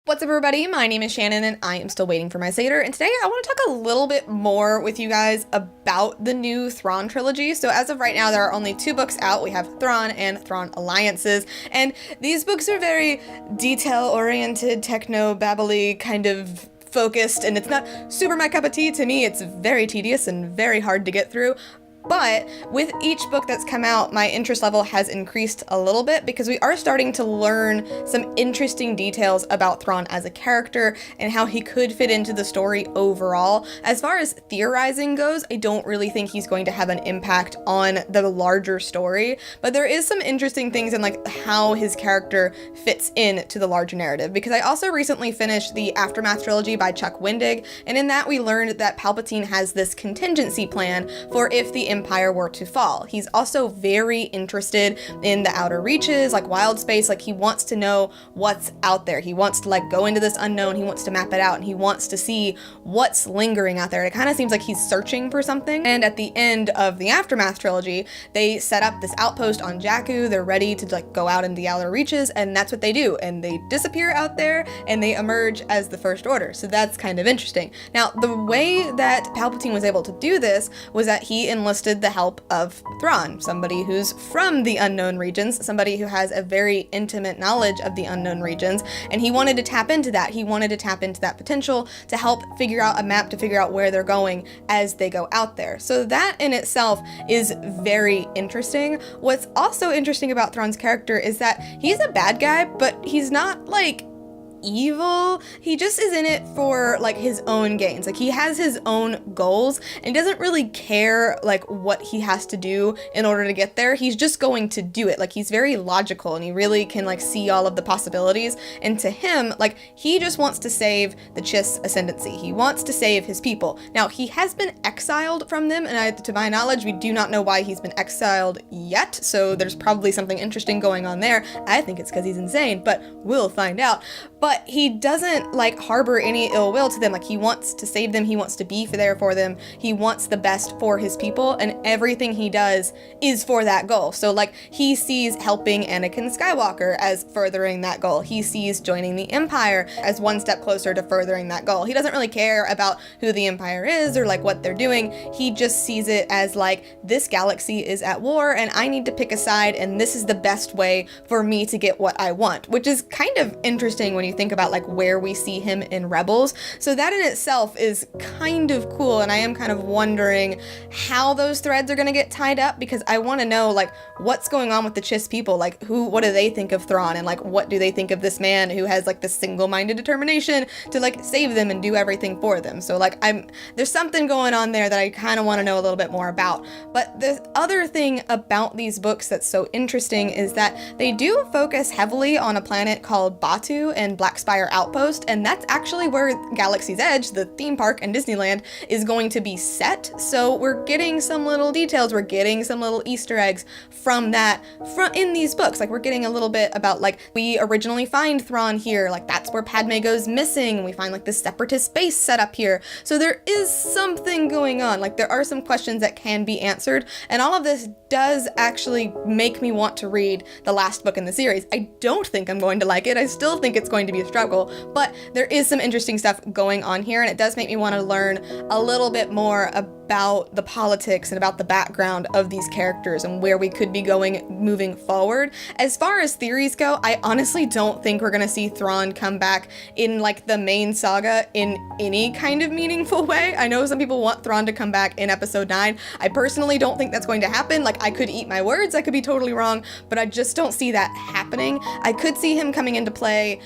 What's up, everybody? My name is Shannon and I am still waiting for my Satyr, and today I want to talk a little bit more with you guys about the new Thrawn trilogy. So as of right now, there are only 2 books out. We have Thrawn and Thrawn Alliances, and these books are very detail-oriented, techno-babbly kind of focused, and it's not super my cup of tea. To me, it's very tedious and very hard to get through. But with each book that's come out, my interest level has increased a little bit because we are starting to learn some interesting details about Thrawn as a character and how he could fit into the story overall. As far as theorizing goes, I don't really think he's going to have an impact on the larger story, but there is some interesting things in like how his character fits into the larger narrative, because I also recently finished the Aftermath trilogy by Chuck Wendig, and in that we learned that Palpatine has this contingency plan for if the Empire were to fall. He's also very interested in the outer reaches, like wild space. Like, he wants to know what's out there. He wants to like go into this unknown. He wants to map it out, and he wants to see what's lingering out there. It kind of seems like he's searching for something. And at the end of the Aftermath trilogy, they set up this outpost on Jakku. They're ready to like go out into the outer reaches, and that's what they do. And they disappear out there and they emerge as the First Order. So that's kind of interesting. Now, the way that Palpatine was able to do this was that he enlisted the help of Thrawn, somebody who's from the unknown regions, somebody who has a very intimate knowledge of the unknown regions, and he wanted to tap into that. He wanted to tap into that potential to help figure out a map, to figure out where they're going as they go out there. So that in itself is very interesting. What's also interesting about Thrawn's character is that he's a bad guy, but he's not like evil. He just is in it for like his own gains. Like, he has his own goals and he doesn't really care like what he has to do in order to get there. He's just going to do it. Like, he's very logical and he really can like see all of the possibilities, and to him, like, he just wants to save the Chiss ascendancy. He wants to save his people. Now, he has been exiled from them, and to my knowledge, we do not know why he's been exiled yet, so there's probably something interesting going on there. I think it's because he's insane, but we'll find out. But he doesn't like harbor any ill will to them. Like, he wants to save them. He wants to be there for them. He wants the best for his people, and everything he does is for that goal. So like, he sees helping Anakin Skywalker as furthering that goal. He sees joining the Empire as one step closer to furthering that goal. He doesn't really care about who the Empire is or like what they're doing. He just sees it as like, this galaxy is at war and I need to pick a side, and this is the best way for me to get what I want, which is kind of interesting when you think about like where we see him in Rebels. So that in itself is kind of cool, and I am kind of wondering how those threads are going to get tied up, because I want to know like what's going on with the Chiss people. Like, what do they think of Thrawn, and like what do they think of this man who has like this single-minded determination to like save them and do everything for them. So like, there's something going on there that I kind of want to know a little bit more about. But the other thing about these books that's so interesting is that they do focus heavily on a planet called Batu and Black Spire Outpost, and that's actually where Galaxy's Edge, the theme park and Disneyland, is going to be set. So we're getting some little details, we're getting some little Easter eggs from that in these books. Like, we're getting a little bit about like, we originally find Thrawn here, like that's where Padme goes missing, we find like this separatist base set up here. So there is something going on. Like, there are some questions that can be answered, and all of this does actually make me want to read the last book in the series. I don't think I'm going to like it. I still think it's going to be a struggle, but there is some interesting stuff going on here, and it does make me want to learn a little bit more about the politics and about the background of these characters and where we could be going moving forward. As far as theories go, I honestly don't think we're going to see Thrawn come back in like the main saga in any kind of meaningful way. I know some people want Thrawn to come back in episode 9. I personally don't think that's going to happen. Like, I could eat my words, I could be totally wrong, but I just don't see that happening. I could see him coming into play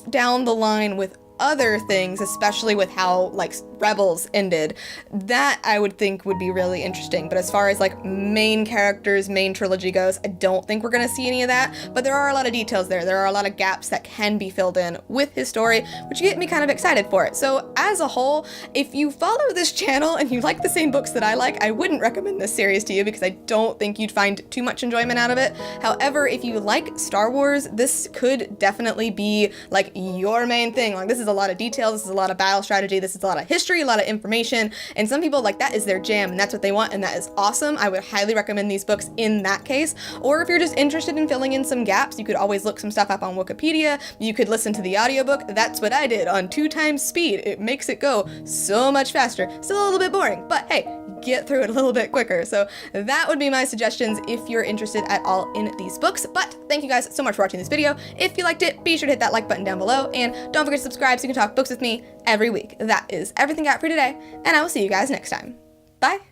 down the line with other things, especially with how like Rebels ended. That I would think would be really interesting. But as far as like main characters, main trilogy goes, I don't think we're gonna see any of that. But there are a lot of details there. There are a lot of gaps that can be filled in with his story, which get me kind of excited for it. So as a whole, if you follow this channel and you like the same books that I like, I wouldn't recommend this series to you because I don't think you'd find too much enjoyment out of it. However, if you like Star Wars, this could definitely be like your main thing. Like, this is a a lot of details, this is a lot of battle strategy, this is a lot of history, a lot of information, and some people, like, that is their jam and that's what they want, and that is awesome. I would highly recommend these books in that case. Or if you're just interested in filling in some gaps, you could always look some stuff up on Wikipedia. You could listen to the audiobook. That's what I did on 2 times speed. It makes it go so much faster. Still a little bit boring, but hey, get through it a little bit quicker. So that would be my suggestions if you're interested at all in these books. But thank you guys so much for watching this video. If you liked it, be sure to hit that like button down below, and don't forget to subscribe so you can talk books with me every week. That is everything I got for today, and I will see you guys next time. Bye!